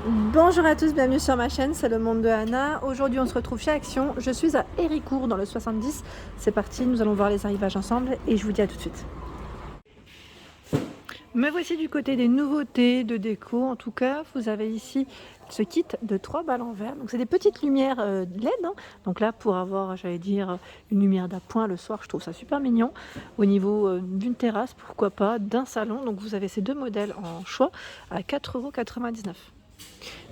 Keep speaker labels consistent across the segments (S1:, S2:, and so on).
S1: Bonjour à tous, bienvenue sur ma chaîne, c'est le monde de Anna. Aujourd'hui on se retrouve chez Action, je suis à Héricourt dans le 70. C'est parti, nous allons voir les arrivages ensemble et je vous dis à tout de suite. Me voici du côté des nouveautés de déco. En tout cas, vous avez ici ce kit de 3 balles en verre. Donc c'est des petites lumières LED. Donc là, pour avoir, j'allais dire, une lumière d'appoint le soir, je trouve ça super mignon. Au niveau d'une terrasse, pourquoi pas, d'un salon. Donc vous avez ces deux modèles en choix à 4,99 €.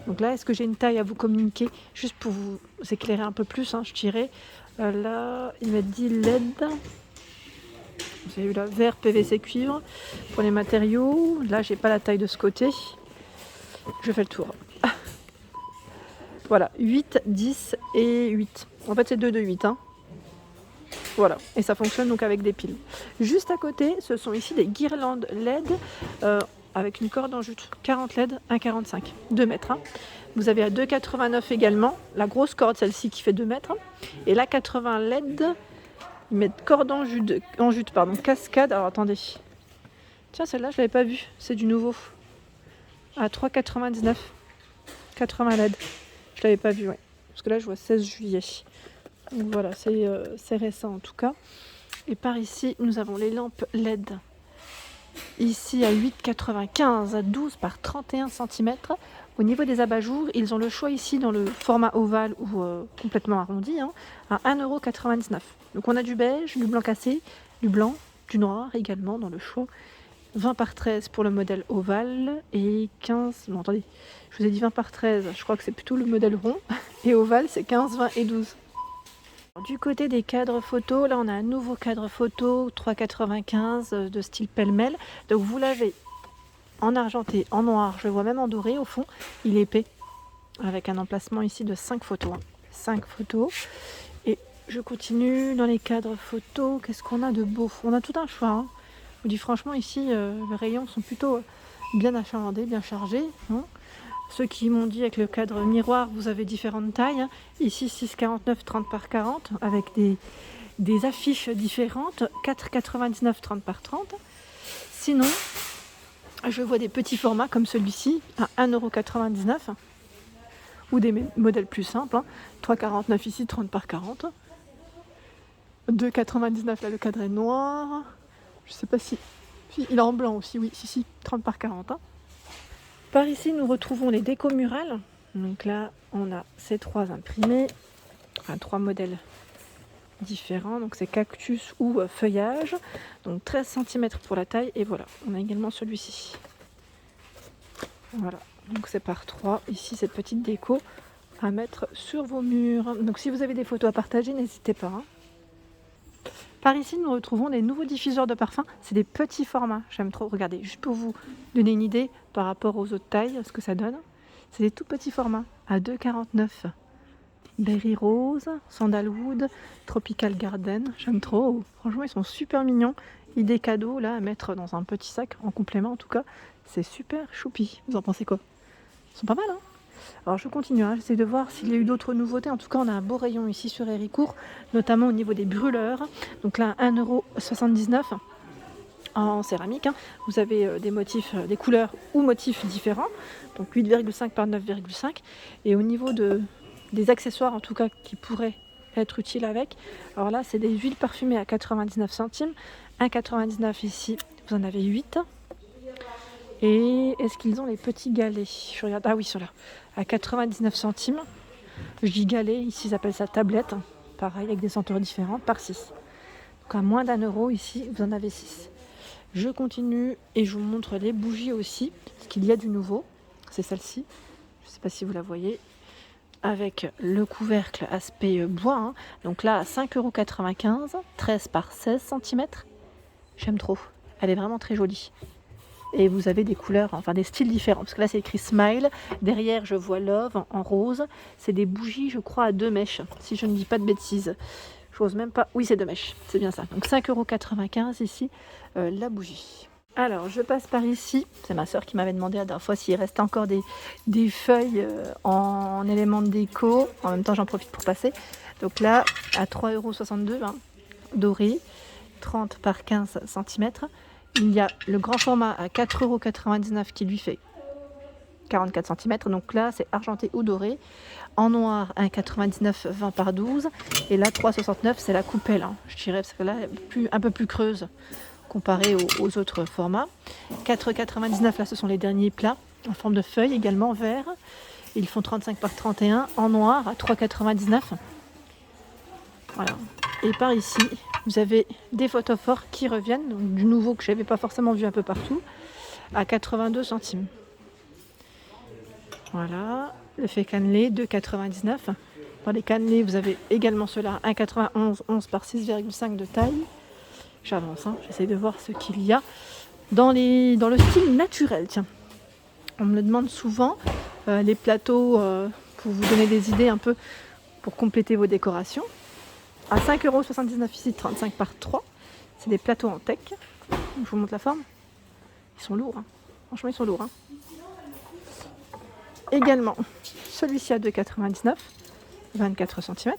S1: Donc là, est-ce que j'ai une taille à vous communiquer juste pour vous éclairer un peu plus, je dirais. Là, il m'a dit LED. Vous avez eu là, vert, PVC, cuivre pour les matériaux. Là, j'ai pas la taille de ce côté. Je fais le tour. Voilà, 8, 10 et 8. En fait, c'est 2 de 8. Voilà, et ça fonctionne donc avec des piles. Juste à côté, ce sont ici des guirlandes LED avec une corde en jute. 40 LED, 1,45, 2 mètres. Vous avez à 2,89 également, la grosse corde, celle-ci qui fait 2 mètres. Et là, 80 LED, ils mettent corde en jute, cascade. Alors attendez. Tiens, celle-là, je l'avais pas vue, c'est du nouveau. À 3,99, 80 LED. Je l'avais pas vu, ouais. Parce que là, je vois 16 juillet. Donc voilà, c'est récent en tout cas. Et par ici, nous avons les lampes LED. Ici à 8,95 à 12 par 31 cm. Au niveau des abat-jours, ils ont le choix ici dans le format ovale ou complètement arrondi à 1,99 €. Donc on a du beige, du blanc cassé, du blanc, du noir également dans le choix. 20 par 13 pour le modèle ovale et 15... Non, attendez, je vous ai dit 20 par 13, je crois que c'est plutôt le modèle rond. Et ovale, c'est 15, 20 et 12. Du côté des cadres photos, là on a un nouveau cadre photo 3,95 de style pêle-mêle. Donc vous l'avez en argenté, en noir, je le vois même en doré au fond. Il est épais, avec un emplacement ici de 5 photos. 5 photos. Et je continue dans les cadres photos. Qu'est-ce qu'on a de beau? On a tout un choix. Je vous dis franchement, ici, les rayons sont plutôt bien achalandés, bien chargés. Ceux qui m'ont dit avec le cadre miroir, vous avez différentes tailles. Ici, 6,49, 30 par 40, avec des affiches différentes. 4,99, 30 par 30. Sinon, je vois des petits formats comme celui-ci à 1,99 €. Ou des modèles plus simples. 3,49 ici, 30 par 40. 2,99 là, le cadre est noir. Je sais pas si il est en blanc aussi, oui, si, 30 par 40. Par ici, nous retrouvons les décos murales. Donc là, on a ces 3 imprimés, 3 modèles différents. Donc c'est cactus ou feuillage. Donc 13 cm pour la taille. Et voilà, on a également celui-ci. Voilà, donc c'est par 3. Ici, cette petite déco à mettre sur vos murs. Donc si vous avez des photos à partager, n'hésitez pas. Par ici, nous retrouvons des nouveaux diffuseurs de parfum. C'est des petits formats. J'aime trop. Regardez, juste pour vous donner une idée par rapport aux autres tailles, ce que ça donne. C'est des tout petits formats à 2,49 €. Berry Rose, Sandalwood, Tropical Garden. J'aime trop. Franchement, ils sont super mignons. Idée cadeau là à mettre dans un petit sac, en complément en tout cas. C'est super choupi. Vous en pensez quoi? Ils sont pas mal, Alors je continue, j'essaie de voir s'il y a eu d'autres nouveautés. En tout cas, on a un beau rayon ici sur Héricourt, notamment au niveau des brûleurs. Donc là, 1,79 € en céramique. Vous avez des motifs, des couleurs ou motifs différents. Donc 8,5 par 9,5. Et au niveau des accessoires, en tout cas, qui pourraient être utiles avec. Alors là, c'est des huiles parfumées à 99 centimes. 1,99 € ici, vous en avez 8. Et est-ce qu'ils ont les petits galets? Je regarde. Ah oui, ceux-là. À 99 centimes. Je dis galet, ici ils appellent ça tablette. Pareil, avec des senteurs différentes, par 6. Donc à moins d'1 € ici, vous en avez 6. Je continue et je vous montre les bougies aussi. Parce qu'il y a du nouveau. C'est celle-ci. Je ne sais pas si vous la voyez. Avec le couvercle aspect bois. Donc là, à 5,95 €. 13 par 16 cm. J'aime trop. Elle est vraiment très jolie. Et vous avez des couleurs, enfin des styles différents. Parce que là, c'est écrit Smile. Derrière, je vois Love en rose. C'est des bougies, je crois, à 2 mèches. Si je ne dis pas de bêtises. J'ose même pas. Oui, c'est 2 mèches. C'est bien ça. Donc 5,95 € ici, la bougie. Alors, je passe par ici. C'est ma soeur qui m'avait demandé la dernière fois s'il restait encore des feuilles en éléments de déco. En même temps, j'en profite pour passer. Donc là, à 3,62 €, doré. 30 par 15 cm. Il y a le grand format à 4,99 € qui lui fait 44 cm. Donc là, c'est argenté ou doré. En noir, 1,99 20 par 12. Et là, 3,69, c'est la coupelle, hein, je dirais, parce que là, un peu plus creuse comparée aux autres formats. 4,99, là, ce sont les derniers plats en forme de feuille, également vert. Ils font 35 par 31 en noir à 3,99. Voilà. Et par ici, vous avez des photophores qui reviennent, donc du nouveau que je n'avais pas forcément vu un peu partout, à 82 centimes. Voilà, le fait cannelé, 2,99. Dans les cannelés, vous avez également ceux-là, 1,91, 11 par 6,5 de taille. J'avance, hein, j'essaie de voir ce qu'il y a dans le style naturel. Tiens, on me le demande souvent, les plateaux, pour vous donner des idées un peu, pour compléter vos décorations. À 5,79 € ici, 35 par 3. C'est des plateaux en teck. Je vous montre la forme. Ils sont lourds, hein. Franchement, ils sont lourds, hein. Également, celui-ci à 2,99, 24 cm.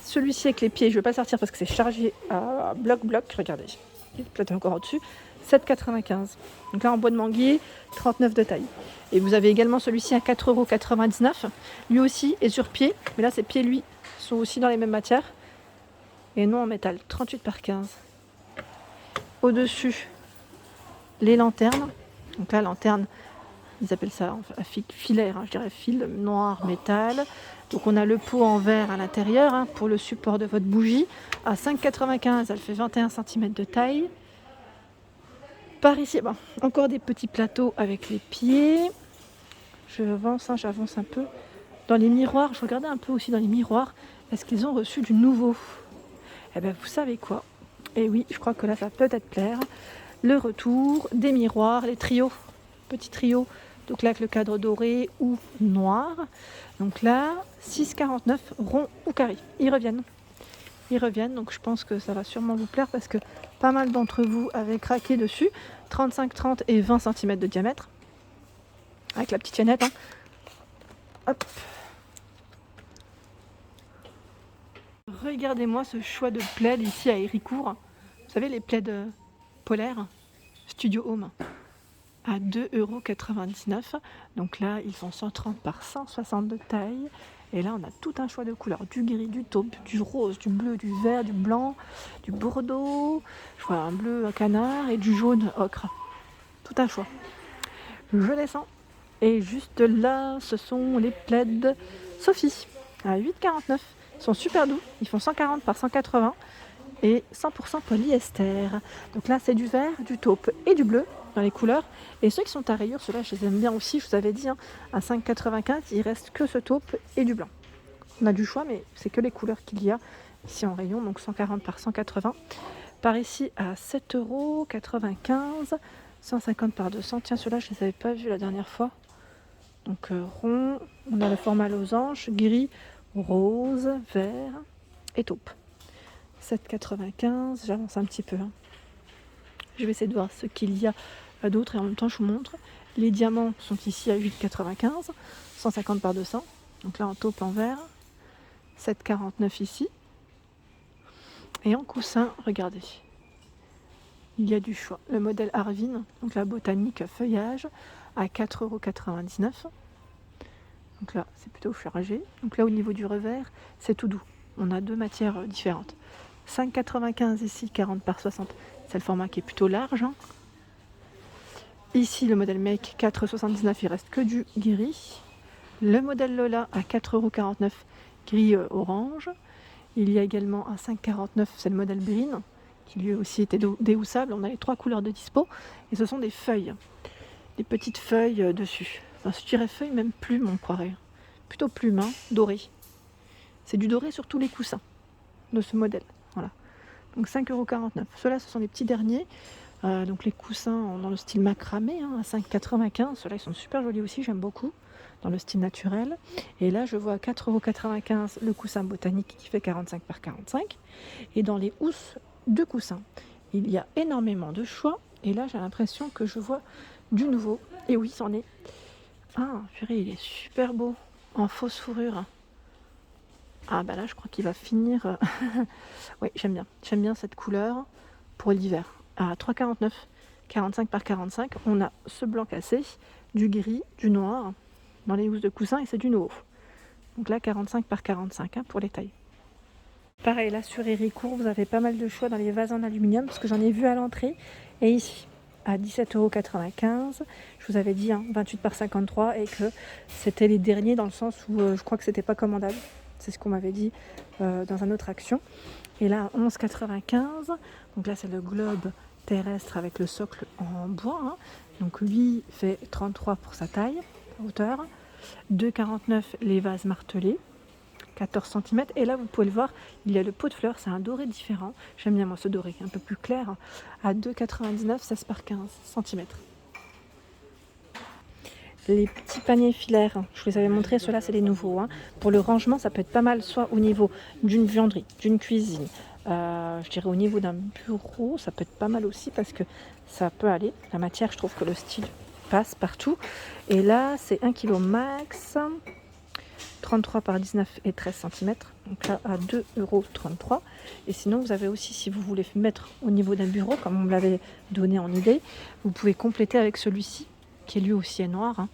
S1: Celui-ci avec les pieds, je ne vais pas le sortir parce que c'est chargé à bloc. Regardez, il y a le plateau encore au-dessus. 7,95. Donc là, en bois de manguier, 39 de taille. Et vous avez également celui-ci à 4,99 €. Lui aussi est sur pied, mais là, ses pieds, lui, sont aussi dans les mêmes matières. Et non en métal, 38 par 15. Au-dessus, les lanternes. Donc là, lanterne, ils appellent ça filaire, hein, je dirais fil noir métal. Donc on a le pot en verre à l'intérieur, hein, pour le support de votre bougie. À 5,95, elle fait 21 cm de taille. Par ici, bon, encore des petits plateaux avec les pieds. J'avance un peu. Dans les miroirs, je regardais un peu aussi dans les miroirs. Est-ce qu'ils ont reçu du nouveau ? Eh bien, vous savez quoi ? Et oui, je crois que là, ça peut peut-être plaire. Le retour des miroirs, les trios, petits trios. Donc là, avec le cadre doré ou noir. Donc là, 6,49, rond ou carré. Ils reviennent, donc je pense que ça va sûrement vous plaire parce que pas mal d'entre vous avaient craqué dessus. 35, 30 et 20 cm de diamètre. Avec la petite chaînette, hein. Hop. Regardez-moi ce choix de plaid ici à Héricourt. Vous savez, les plaids polaires, Studio Home, à 2,99 €. Donc là, ils sont 130 par 160 de taille. Et là, on a tout un choix de couleurs. Du gris, du taupe, du rose, du bleu, du vert, du blanc, du bordeaux. Je vois un bleu à canard et du jaune ocre. Tout un choix. Je descends. Et juste là, ce sont les plaids Sophie, à 8,49 €. Ils sont super doux. Ils font 140 par 180 et 100% polyester. Donc là, c'est du vert, du taupe et du bleu dans les couleurs. Et ceux qui sont à rayures, ceux-là, je les aime bien aussi. Je vous avais dit, hein, à 5,95, il reste que ce taupe et du blanc. On a du choix, mais c'est que les couleurs qu'il y a ici en rayon. Donc 140 par 180. Par ici, à 7,95 €. 150 par 200. Tiens, ceux-là, je ne les avais pas vus la dernière fois. Donc rond, on a le format losange, gris, rose, vert et taupe. 7,95, j'avance un petit peu, hein. Je vais essayer de voir ce qu'il y a d'autre et en même temps je vous montre. Les diamants sont ici à 8,95, 150 par 200. Donc là en taupe en vert, 7,49 ici. Et en coussin, regardez, il y a du choix. Le modèle Arvin, donc la botanique feuillage, à 4,99 €. Donc là, c'est plutôt chargé. Donc là, au niveau du revers, c'est tout doux. On a deux matières différentes. 5,95 ici, 40 par 60. C'est le format qui est plutôt large, hein. Ici, le modèle Make, 4,79 €, il reste que du gris. Le modèle Lola à 4,49 €, gris orange. Il y a également un 5,49 €, c'est le modèle Brine, qui lui aussi était déhoussable. On a les trois couleurs de dispo. Et ce sont des feuilles. Des petites feuilles dessus. Enfin, je dirais feuilles, même plumes, on croirait. Plutôt plumes, hein, dorées. C'est du doré sur tous les coussins de ce modèle. Voilà. Donc 5,49 €. Ceux-là, ce sont les petits derniers. Donc les coussins dans le style macramé, hein, à 5,95 €. Ceux-là, ils sont super jolis aussi, j'aime beaucoup. Dans le style naturel. Et là, je vois à 4,95 € le coussin botanique qui fait 45 par 45. Et dans les housses de coussins, il y a énormément de choix. Et là, j'ai l'impression que je vois du nouveau. Et oui, c'en est. Ah, purée, il est super beau. En fausse fourrure. Ah, bah là, je crois qu'il va finir. Oui, j'aime bien. J'aime bien cette couleur pour l'hiver. À 3,49 €, 45 par 45. On a ce blanc cassé, du gris, du noir dans les housses de coussin et c'est du nouveau. Donc là 45 par 45 pour les tailles. Pareil, là sur Héricourt, vous avez pas mal de choix dans les vases en aluminium parce que j'en ai vu à l'entrée et ici à 17,95 €. Je vous avais dit 28 par 53 et que c'était les derniers dans le sens où je crois que c'était pas commandable. C'est ce qu'on m'avait dit dans une autre action. Et là 11,95 €. Donc là c'est le globe terrestre avec le socle en bois. Donc lui fait 33 pour sa taille, hauteur. 2,49 € les vases martelés. 14 cm. Et là, vous pouvez le voir, il y a le pot de fleurs, c'est un doré différent. J'aime bien moi ce doré, un peu plus clair. À 2,99 €, 16 par 15 cm. Les petits paniers filaires, je vous les avais montrés, ceux-là c'est les nouveaux. Pour le rangement, ça peut être pas mal, soit au niveau d'une vianderie, d'une cuisine, je dirais au niveau d'un bureau, ça peut être pas mal aussi parce que ça peut aller. La matière, je trouve que le style passe partout. Et là, c'est 1 kg max. 33 par 19 et 13 cm, donc là à 2,33 €. Et sinon vous avez aussi, si vous voulez mettre au niveau d'un bureau, comme on me l'avait donné en idée, vous pouvez compléter avec celui-ci, qui lui aussi est noir.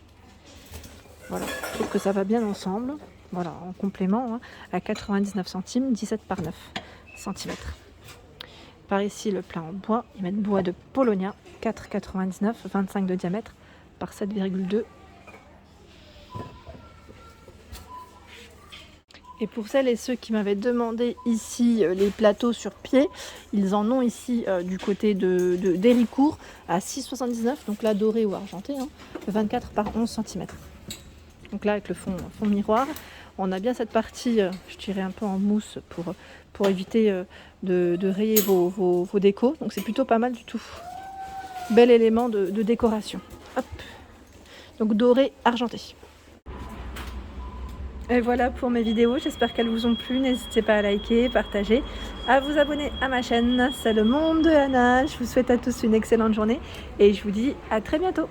S1: Voilà, je trouve que ça va bien ensemble. Voilà, en complément, à 99 centimes, 17 par 9 cm. Par ici, le plat en bois, ils mettent bois de Polonia, 4,99, 25 de diamètre par 7,2. Et pour celles et ceux qui m'avaient demandé ici les plateaux sur pied, ils en ont ici du côté d'Héricourt à 6,79 €, donc là doré ou argenté, 24 par 11 cm. Donc là avec le fond miroir, on a bien cette partie, je dirais un peu en mousse pour éviter de rayer vos décos. Donc c'est plutôt pas mal du tout. Bel élément de décoration. Hop. Donc doré argenté. Et voilà pour mes vidéos, j'espère qu'elles vous ont plu. N'hésitez pas à liker, partager, à vous abonner à ma chaîne. C'est le monde de Anna. Je vous souhaite à tous une excellente journée et je vous dis à très bientôt.